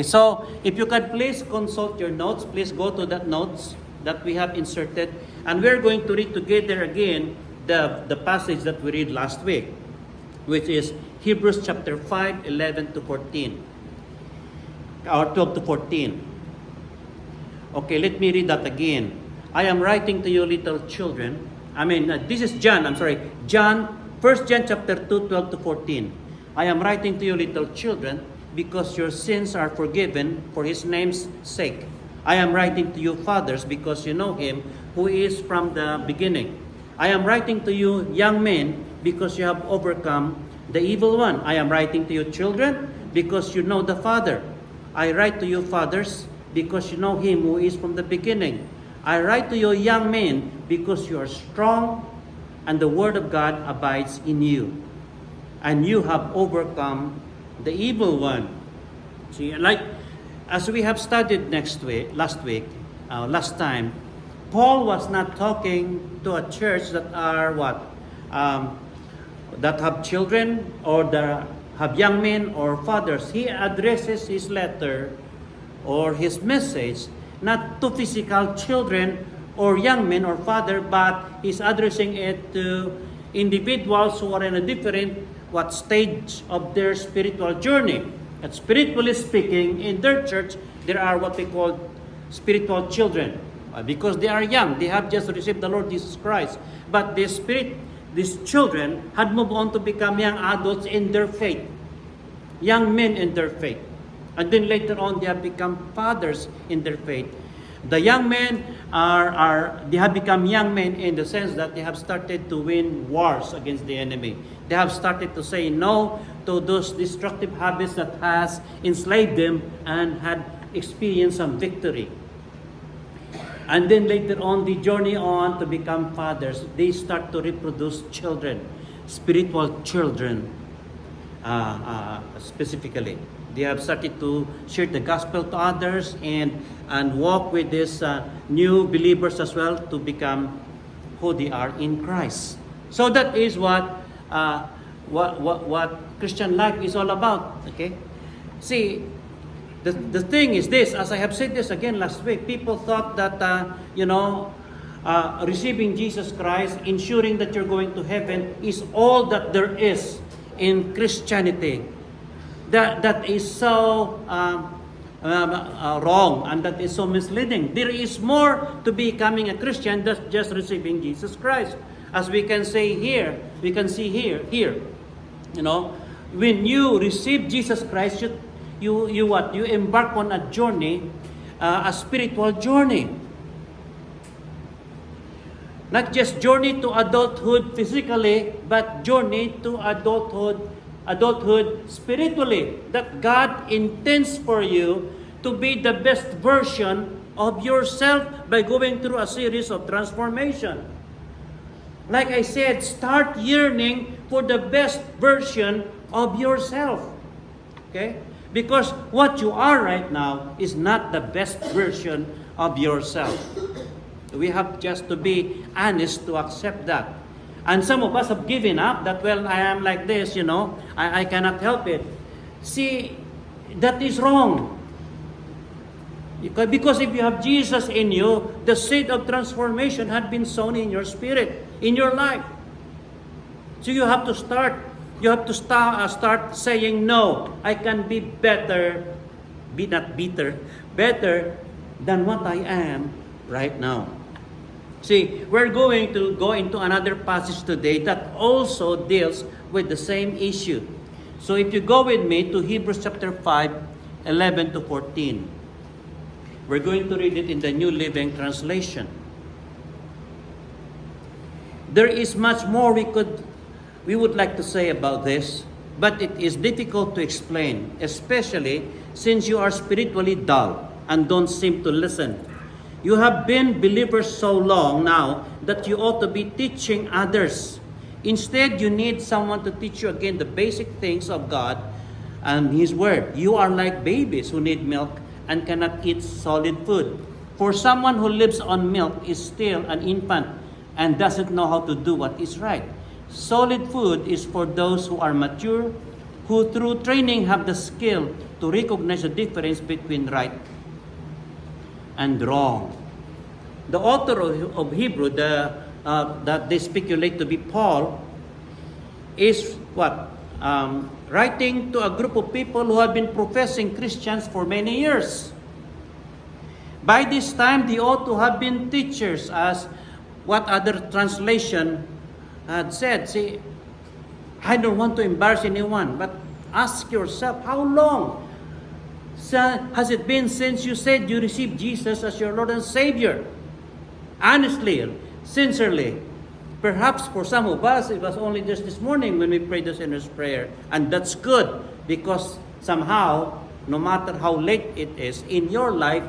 So, if you can please consult your notes, please go to that notes that we have inserted. And we're going to read together again the passage that we read last week, which is Hebrews chapter 5, 11 to 14. Or 12 to 14. Okay, let me read that again. I am writing to you, little children. This is John, John, 1 John chapter 2, 12 to 14. I am writing to you, little children, because your sins are forgiven for his name's sake. I am writing to you, fathers, because you know him who is from the beginning. I am writing to you, young men, because you have overcome the evil one. I am writing to you, children, because you know the Father. I write to you, fathers, because you know him who is from the beginning. I write to you, young men, because you are strong, and the word of God abides in you, and you have overcome the evil one. See, like as we have studied last time, Paul was not talking to a church that are that have children or that have young men or fathers. He addresses his letter or his message not to physical children or young men or father, but he's addressing it to individuals who are in a different stage of their spiritual journey. And spiritually speaking, in their church, there are what we call spiritual children. Because they are young, they have just received the Lord Jesus Christ. But these children had moved on to become young adults in their faith, young men in their faith. And then later on, they have become fathers in their faith. The young men they have become young men in the sense that they have started to win wars against the enemy. They have started to say no to those destructive habits that has enslaved them and had experienced some victory. And then later on, the journey on to become fathers, they start to reproduce children, spiritual children specifically. They have started to share the gospel to others and walk with these new believers as well to become who they are in Christ. So that is what Christian life is all about. Okay, see, the thing is this. As I have said this again last week, people thought that receiving Jesus Christ, ensuring that you're going to heaven, is all that there is in Christianity. That is so wrong, and that is so misleading. There is more to becoming a Christian than just receiving Jesus Christ. As we can say here, we can see here. When you receive Jesus Christ, you embark on a journey, a spiritual journey. Not just journey to adulthood physically, but journey to adulthood spiritually, that God intends for you to be the best version of yourself by going through a series of transformation. Like I said, start yearning for the best version of yourself. Okay? Because what you are right now is not the best version of yourself. We have just to be honest to accept that. And some of us have given up that, well, I am like this, I cannot help it. See, that is wrong. Because if you have Jesus in you, the seed of transformation had been sown in your spirit, in your life. So you have to start saying, no, I can be better than what I am right now. See, we're going to go into another passage today that also deals with the same issue. So if you go with me to Hebrews chapter 5, 11 to 14. We're going to read it in the New Living Translation. There is much more we would like to say about this, but it is difficult to explain, especially since you are spiritually dull and don't seem to listen. You have been believers so long now that you ought to be teaching others. Instead, you need someone to teach you again the basic things of God and His Word. You are like babies who need milk and cannot eat solid food. For someone who lives on milk is still an infant and doesn't know how to do what is right. Solid food is for those who are mature, who through training have the skill to recognize the difference between right and wrong. The author of Hebrew, that they speculate to be Paul, is what? Writing to a group of people who have been professing Christians for many years. By this time, they ought to have been teachers, as what other translation had said. See, I don't want to embarrass anyone, but ask yourself, how long has it been since you said you received Jesus as your Lord and Savior? Honestly, sincerely. Perhaps for some of us, it was only just this morning when we prayed the sinner's prayer. And that's good, because somehow, no matter how late it is in your life,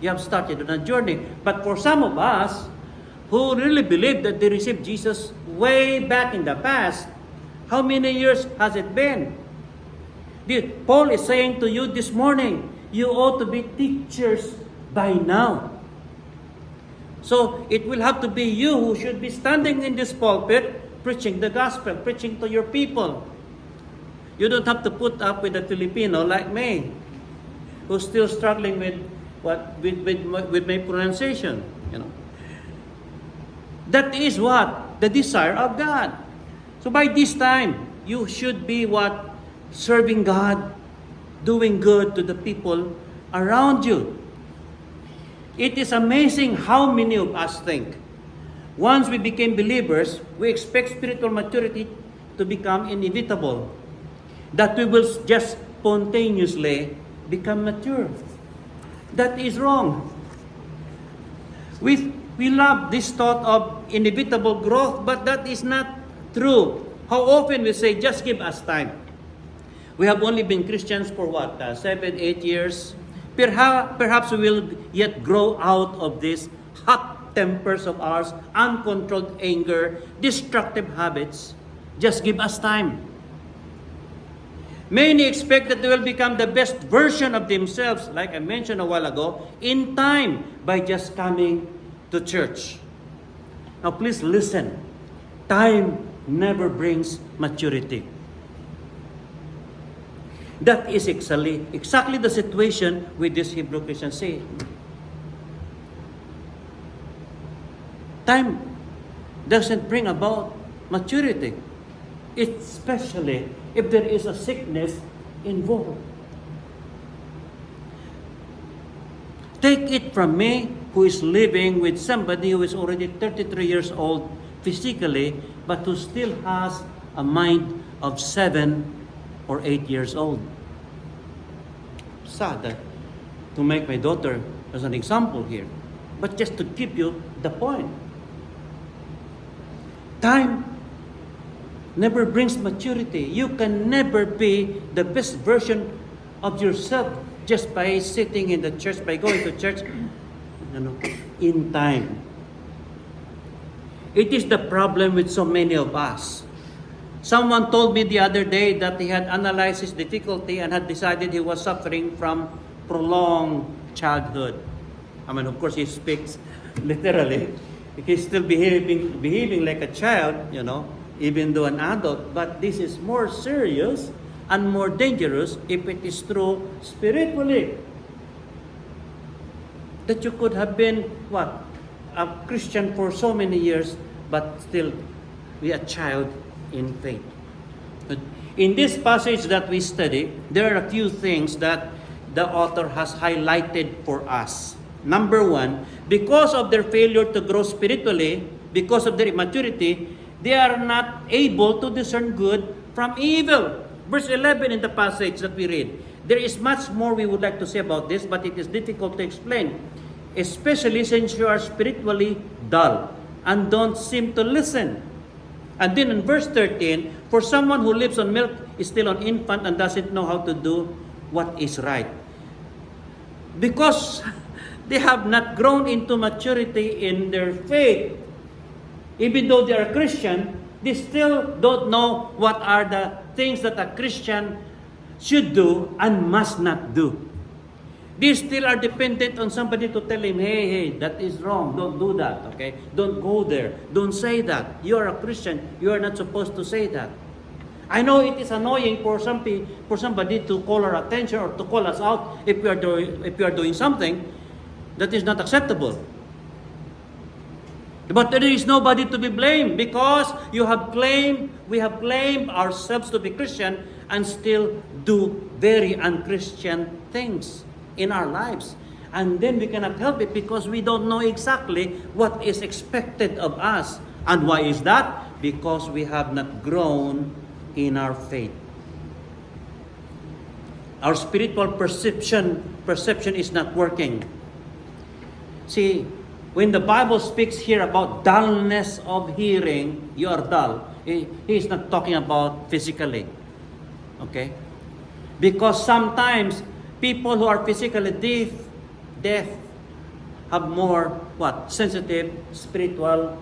you have started on a journey. But for some of us who really believe that they received Jesus way back in the past, how many years has it been? Paul is saying to you this morning, you ought to be teachers by now. So it will have to be you who should be standing in this pulpit preaching the gospel, preaching to your people. You don't have to put up with a Filipino like me, who's still struggling with my pronunciation. That is what the desire of God. So by this time, you should be what? Serving God, doing good to the people around you. It is amazing how many of us think, once we became believers, we expect spiritual maturity to become inevitable. That we will just spontaneously become mature. That is wrong. We love this thought of inevitable growth, but that is not true. How often we say, just give us time. We have only been Christians for 7, 8 years. Perhaps we will yet grow out of these hot tempers of ours, uncontrolled anger, destructive habits. Just give us time. Many expect that they will become the best version of themselves, like I mentioned a while ago, in time by just coming to church. Now please listen. Time never brings maturity. That is exactly the situation with this Hebrew Christian say. Time doesn't bring about maturity, especially if there is a sickness involved. Take it from me, who is living with somebody who is already 33 years old physically, but who still has a mind of 7 or 8 years old. Sad to make my daughter as an example here, but just to give you the point. Time never brings maturity. You can never be the best version of yourself just by sitting in the church, by going to church, in time. It is the problem with so many of us. Someone told me the other day that he had analyzed his difficulty and had decided he was suffering from prolonged childhood. Of course, he speaks literally. He's still behaving like a child, even though an adult. But this is more serious and more dangerous if it is true spiritually. That you could have been, a Christian for so many years, but still be a child in faith. In this passage that we study, there are a few things that the author has highlighted for us. Number one, because of their failure to grow spiritually, because of their immaturity, they are not able to discern good from evil. Verse 11 in the passage that we read. There is much more we would like to say about this, but it is difficult to explain, especially since you are spiritually dull and don't seem to listen. And then in verse 13, for someone who lives on milk is still an infant and doesn't know how to do what is right. Because they have not grown into maturity in their faith. Even though they are Christian, they still don't know what are the things that a Christian should do and must not do. They still are dependent on somebody to tell him, hey, that is wrong. Don't do that, okay? Don't go there. Don't say that. You are a Christian. You are not supposed to say that. I know it is annoying for somebody to call our attention or to call us out if we are doing something that is not acceptable. But there is nobody to be blamed because we have claimed ourselves to be Christian and still do very unchristian things in our lives. And then we cannot help it because we don't know exactly what is expected of us. And why is that? Because we have not grown in our faith. Our spiritual perception is not working. See, when the Bible speaks here about dullness of hearing, you are dull. He is not talking about physically. Okay? Because sometimes people who are physically deaf have more sensitive spiritual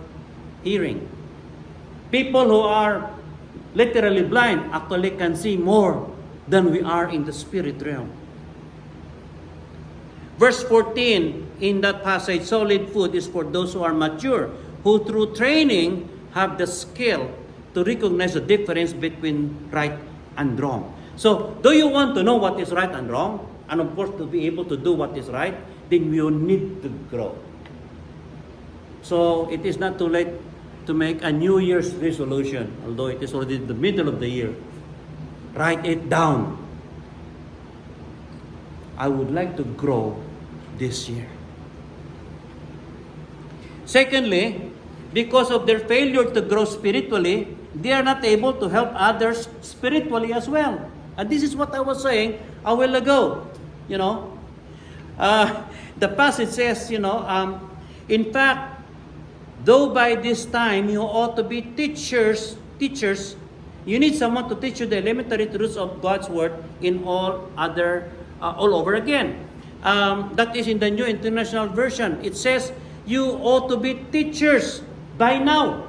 hearing. People who are literally blind actually can see more than we are in the spirit realm. Verse 14 in that passage, solid food is for those who are mature, who through training have the skill to recognize the difference between right and wrong. So, do you want to know what is right and wrong? And of course, to be able to do what is right, then you need to grow. So, it is not too late to make a New Year's resolution, although it is already the middle of the year. Write it down. I would like to grow this year. Secondly, because of their failure to grow spiritually, they are not able to help others spiritually as well. And this is what I was saying a while ago. The passage says, in fact, though by this time you ought to be teachers, you need someone to teach you the elementary truths of God's Word all over again. That is in the New International Version. It says, you ought to be teachers by now.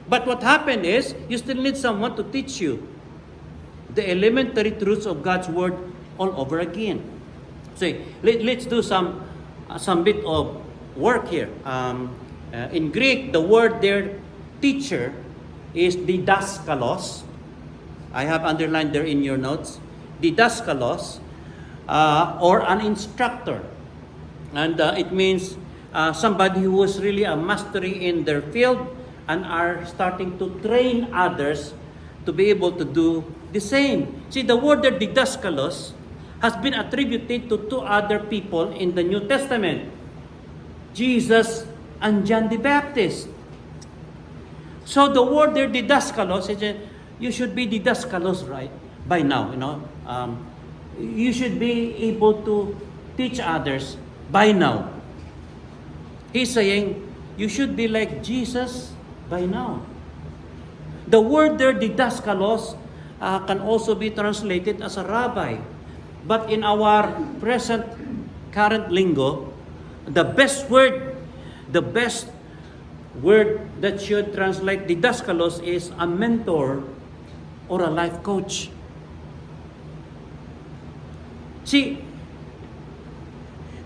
But what happened is, you still need someone to teach you the elementary truths of God's Word all over again. So let's do some bit of work here. In Greek, the word there, teacher, is didaskalos. I have underlined there in your notes. Didaskalos, or an instructor. And it means somebody who was really a mastery in their field and are starting to train others to be able to do the same. See, the word there, didaskalos, has been attributed to two other people in the New Testament, Jesus and John the Baptist. So the word there, didaskalos, is you should be didaskalos, right? By now, you should be able to teach others by now. He's saying, you should be like Jesus by now. The word there, didaskalos, can also be translated as a rabbi. But in our current lingo, the best word that should translate didaskalos is a mentor or a life coach. See,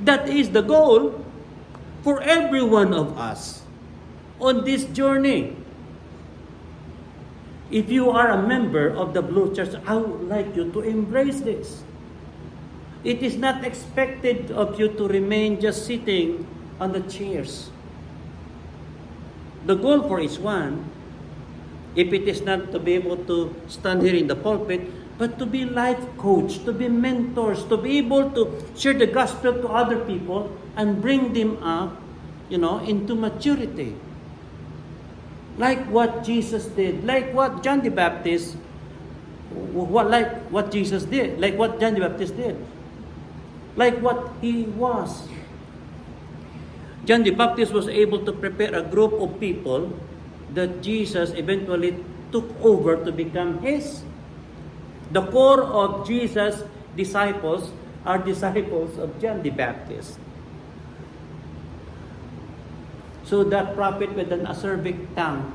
that is the goal for every one of us on this journey. If you are a member of the Blue Church, I would like you to embrace this. It is not expected of you to remain just sitting on the chairs. The goal for each one, if it is not to be able to stand here in the pulpit, but to be life coach, to be mentors, to be able to share the gospel to other people and bring them up, into maturity. Like what Jesus did, like what John the Baptist, like what Jesus did, like what John the Baptist did, like what he was. John the Baptist was able to prepare a group of people that Jesus eventually took over to become his. The core of Jesus' disciples are disciples of John the Baptist. So that prophet with an acerbic tongue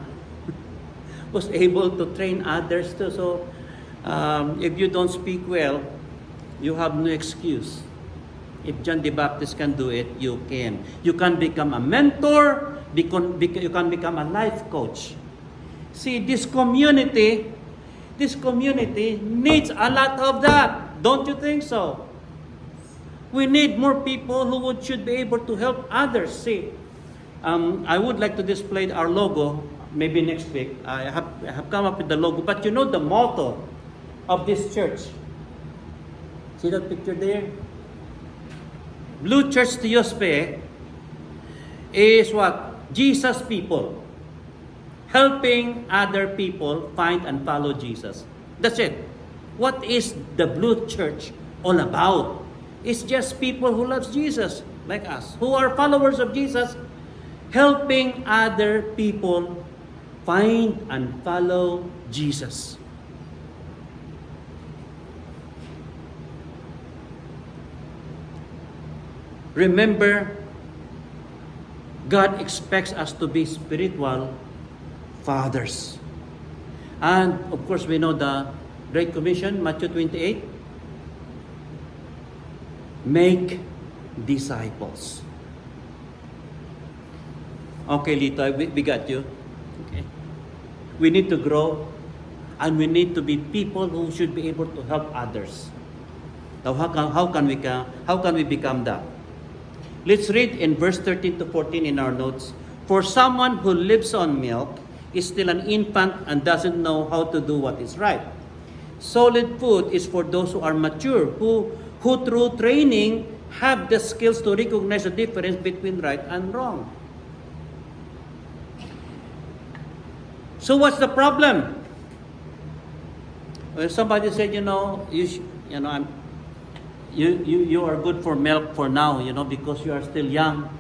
was able to train others too. So if you don't speak well, you have no excuse. If John the Baptist can do it, you can. You can become a mentor, you can become a life coach. See, this community this community needs a lot of that. Don't you think so? We need more people who should be able to help others. See, I would like to display our logo maybe next week. I have come up with the logo. But you know the motto of this church? See that picture there? Blue Church Teospe is what? Jesus people. Helping other people find and follow Jesus. That's it. What is the Blue Church all about? It's just people who loves Jesus, like us, who are followers of Jesus, helping other people find and follow Jesus. Remember, God expects us to be spiritual fathers. And of course, we know the Great Commission, Matthew 28. Make disciples. Okay, Lito, we got you. Okay. We need to grow, and we need to be people who should be able to help others. Now, how can we become that? Let's read in verse 13 to 14 in our notes. For someone who lives on milk is still an infant and doesn't know how to do what is right. Solid food is for those who are mature, who through training have the skills to recognize the difference between right and wrong. So what's the problem? Well, somebody said, you are good for milk for now, because you are still young.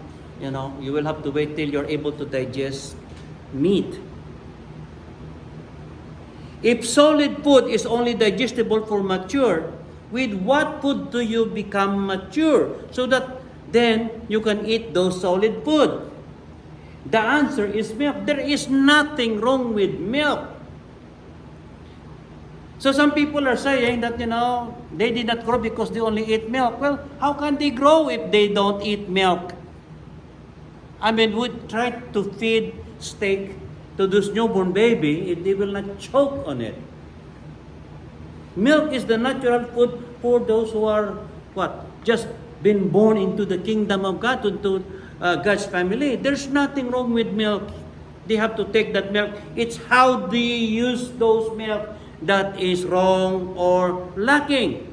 You will have to wait till you're able to digest meat. If solid food is only digestible for mature, with what food do you become mature so that then you can eat those solid food? The answer is milk. There is nothing wrong with milk. So some people are saying that, they did not grow because they only eat milk. Well, how can they grow if they don't eat milk? I mean, we try to feed steak to this newborn baby, they will not choke on it. Milk is the natural food for those who are, just been born into the kingdom of God, into God's family. There's nothing wrong with milk. They have to take that milk. It's how they use those milk that is wrong or lacking.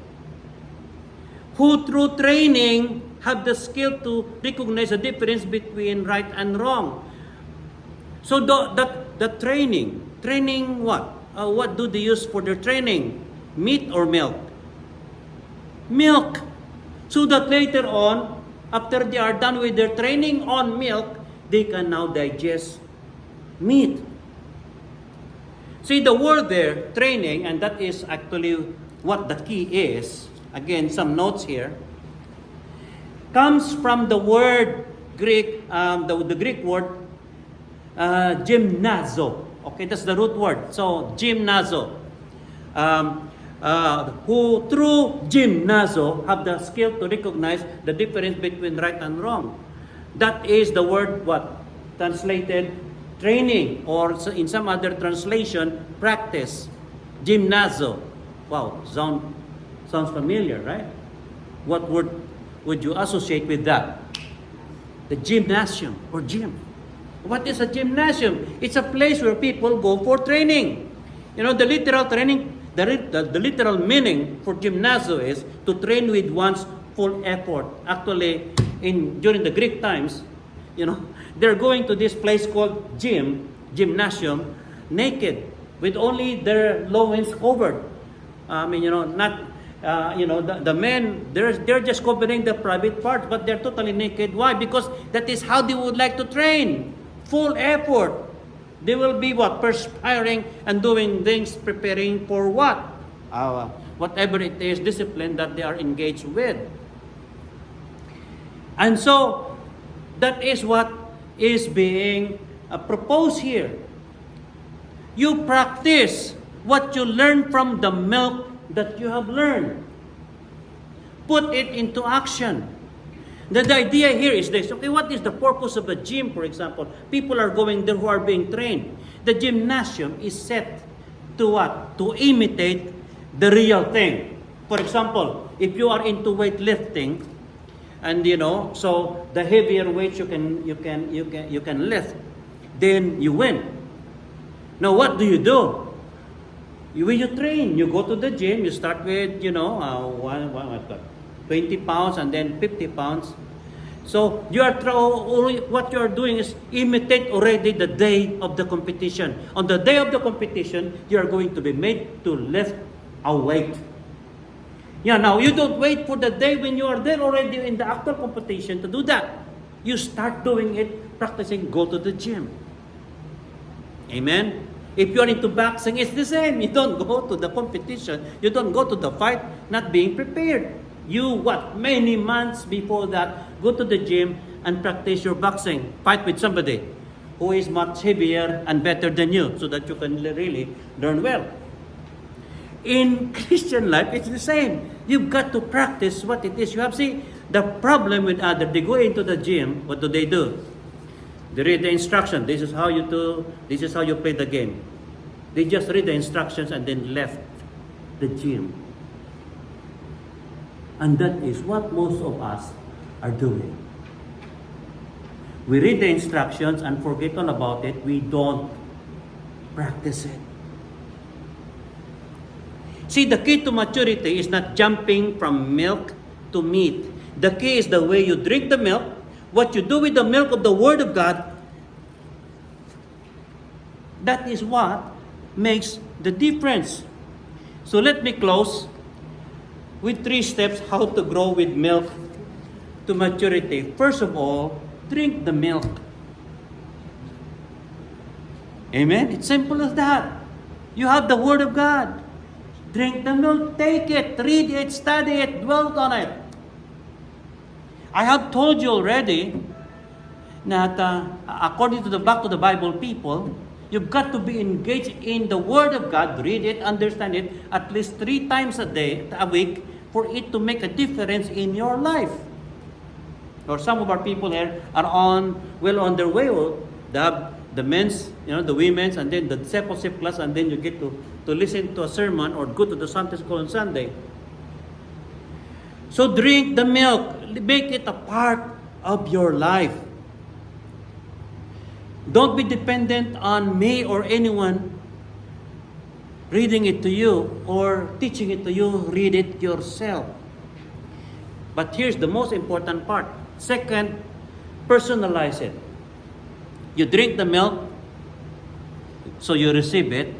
Who through training have the skill to recognize the difference between right and wrong. So the training what? What do they use for their training? Meat or milk? Milk. So that later on, after they are done with their training on milk, they can now digest meat. See the word there, training, and that is actually what the key is. Again, some notes here. Comes from the word Greek, the Greek word gymnazo. Okay, that's the root word. So gymnazo. Who through gymnazo have the skill to recognize the difference between right and wrong. That is the word translated training, or in some other translation, practice. Gymnazo. Wow, sounds familiar, right? What word would you associate with that? The gymnasium or gym. What is a gymnasium? It's a place where people go for training. The literal training, the literal meaning for gymnazo is to train with one's full effort. Actually, during the Greek times, they're going to this place called gymnasium, naked, with only their loins covered. The men, they're just covering the private parts, but they're totally naked. Why? Because that is how they would like to train. Full effort. They will be perspiring and doing things, preparing for what? Whatever it is, discipline that they are engaged with. And so, that is what is being proposed here. You practice what you learn from the milk that you have learned. Put it into action. The idea here is this. Okay, what is the purpose of a gym, for example? People are going there who are being trained. The gymnasium is set to what? To imitate the real thing. For example, if you are into weightlifting, and so the heavier weights you can lift, then you win. Now what do? When you train, you go to the gym, you start with 20 pounds and then 50 pounds. So what you are doing is imitate already the day of the competition. On the day of the competition, you are going to be made to lift a weight. Now you don't wait for the day when you are there already in the actual competition to do that. You start doing it, practicing, go to the gym. Amen? If you are into boxing, it's the same. You don't go to the competition, you don't go to the fight not being prepared. You, many months before that, go to the gym and practice your boxing. Fight with somebody who is much heavier and better than you so that you can really learn well. In Christian life, it's the same. You've got to practice what it is. You have the problem with others. They go into the gym. What do? They read the instruction. This is how you do. This is how you play the game. They just read the instructions and then left the gym. And that is what most of us are doing. We read the instructions and forget all about it. We don't practice it. See, the key to maturity is not jumping from milk to meat. The key is the way you drink the milk, what you do with the milk of the Word of God. That is what makes the difference. So let me close with 3 steps how to grow with milk to maturity. First of all, drink the milk. Amen? It's simple as that. You have the Word of God. Drink the milk, take it, read it, study it, dwell on it. I have told you already that according to the Back to the Bible people, you've got to be engaged in the Word of God, read it, understand it, at least 3 times a week, for it to make a difference in your life. Or some of our people here are on their way. They have the men's, the women's, and then the discipleship class, and then you get to listen to a sermon or go to the Sunday school on Sunday. So drink the milk. Make it a part of your life. Don't be dependent on me or anyone reading it to you or teaching it to you. Read it yourself. But here's the most important part. Second, personalize it. You drink the milk, so you receive it,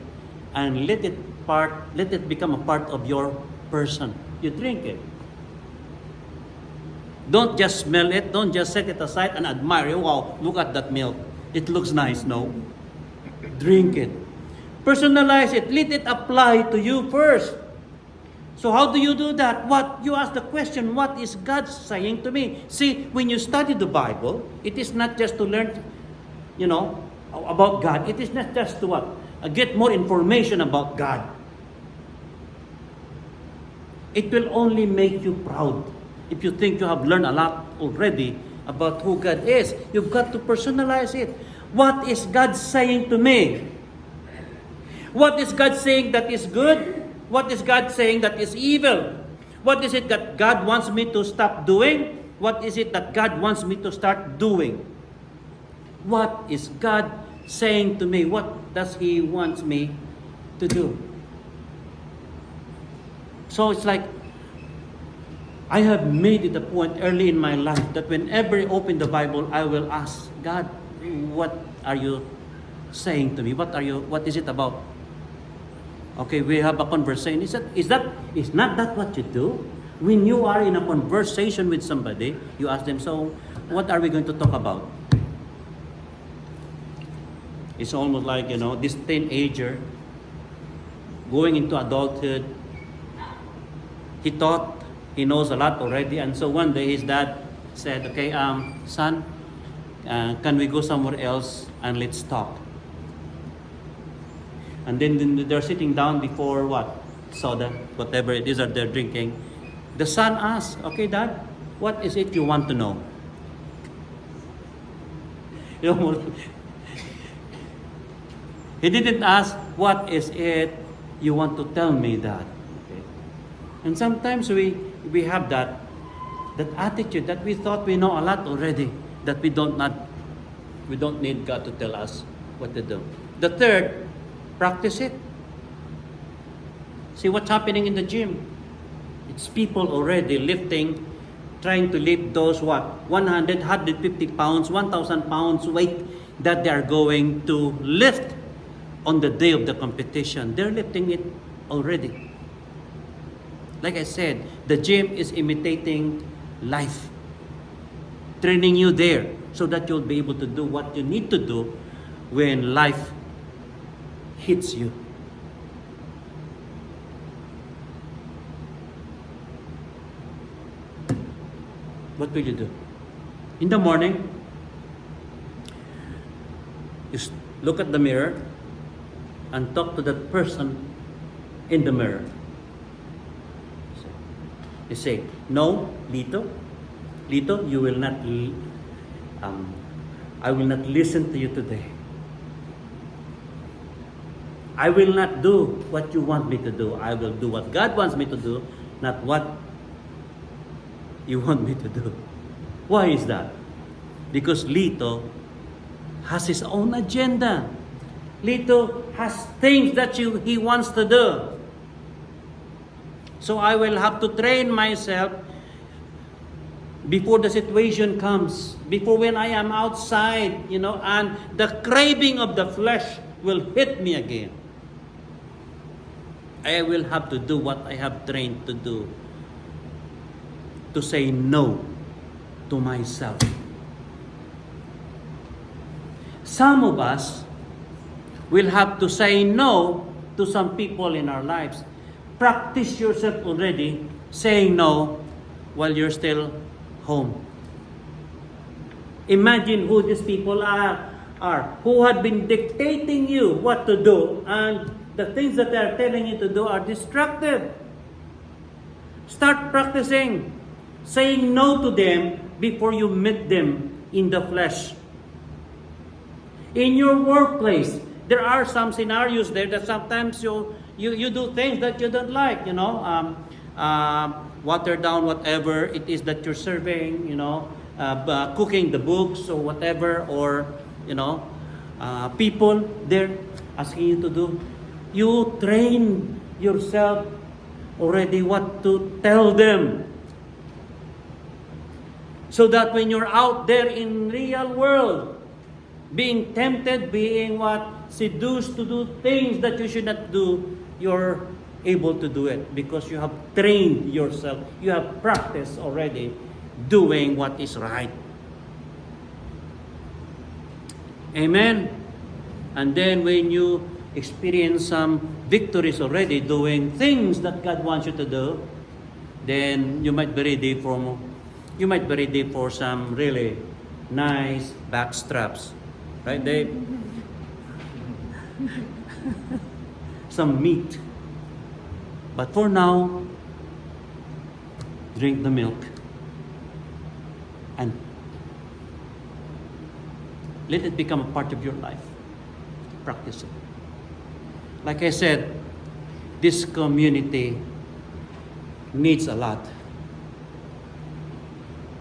and let it become a part of your person. You drink it. Don't just smell it. Don't just set it aside and admire. Wow, look at that milk. It looks nice. No. Drink it. Personalize it. Let it apply to you first. So how do you do that? You ask the question, what is God saying to me? See, when you study the Bible, it is not just to learn, about God. It is not just to get more information about God. It will only make you proud. If you think you have learned a lot already about who God is, you've got to personalize it. What is God saying to me? What is God saying that is good? What is God saying that is evil? What is it that God wants me to stop doing? What is it that God wants me to start doing? What is God saying to me? What does He want me to do? So it's like, I have made it a point early in my life that whenever I open the Bible, I will ask, God, what are you saying to me? What is it about? Okay, we have a conversation. Is not that what you do? When you are in a conversation with somebody, you ask them, so what are we going to talk about? It's almost like, this teenager going into adulthood. He thought he knows a lot already, and so one day his dad said, okay, son, can we go somewhere else and let's talk? And then they're sitting down before soda, whatever it is that they're drinking. The son asks, okay, Dad, what is it you want to know? He didn't ask, what is it you want to tell me that. Okay? And sometimes we have that attitude that we thought we know a lot already, that we don't need God to tell us what to do. The third, practice it. See what's happening in the gym. It's people already lifting, trying to lift those 100, 150 pounds, 1,000 pounds weight that they are going to lift on the day of the competition. They're lifting it already. Like I said, the gym is imitating life, training you there so that you'll be able to do what you need to do when life hits you. What will you do? In the morning, you look at the mirror and talk to that person in the mirror. You say, no, Lito, you will not, I will not listen to you today. I will not do what you want me to do. I will do what God wants me to do, not what you want me to do. Why is that? Because Lito has his own agenda. Lito has things that he wants to do. So I will have to train myself before the situation comes, before when I am outside, and the craving of the flesh will hit me again. I will have to do what I have trained to do, to say no to myself. Some of us will have to say no to some people in our lives. Practice yourself already saying no while you're still home. Imagine who these people are who had been dictating you what to do, and the things that they are telling you to do are destructive. Start practicing saying no to them before you meet them in the flesh. In your workplace, there are some scenarios there that sometimes you do things that you don't like, water down whatever it is that you're serving, cooking the books or whatever, or, people they're asking you to do. You train yourself already what to tell them. So that when you're out there in real world, being tempted, being seduced to do things that you should not do, you're able to do it because you have trained yourself. You have practiced already doing what is right. Amen? And then when you experience some victories already, doing things that God wants you to do, then you might be ready for some really nice back straps. Right, Dave? Some meat. But for now, drink the milk and let it become a part of your life. Practice it. Like I said, this community needs a lot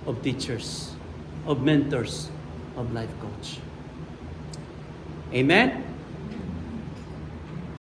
of teachers, of mentors, of life coach. Amen?